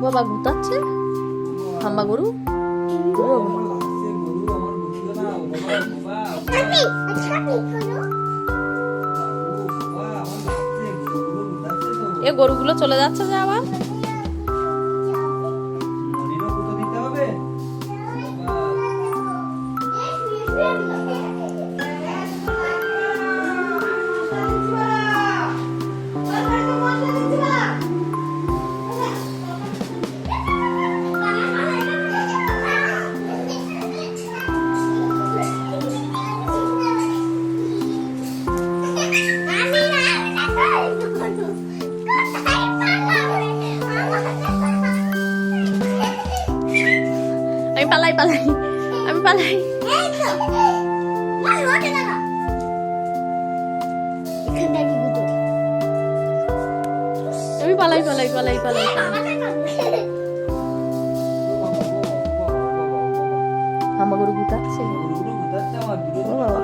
বাবা গুতাচ্ছে হাম্বা গরু। এ গরুগুলো চলে যাচ্ছে যে আবার। আমি পালাই পালাই আমি পালাই। আমি পালাই পালাই পালাই পালাই। হাম্বা গরু গুতাচ্ছে। ও বাবা।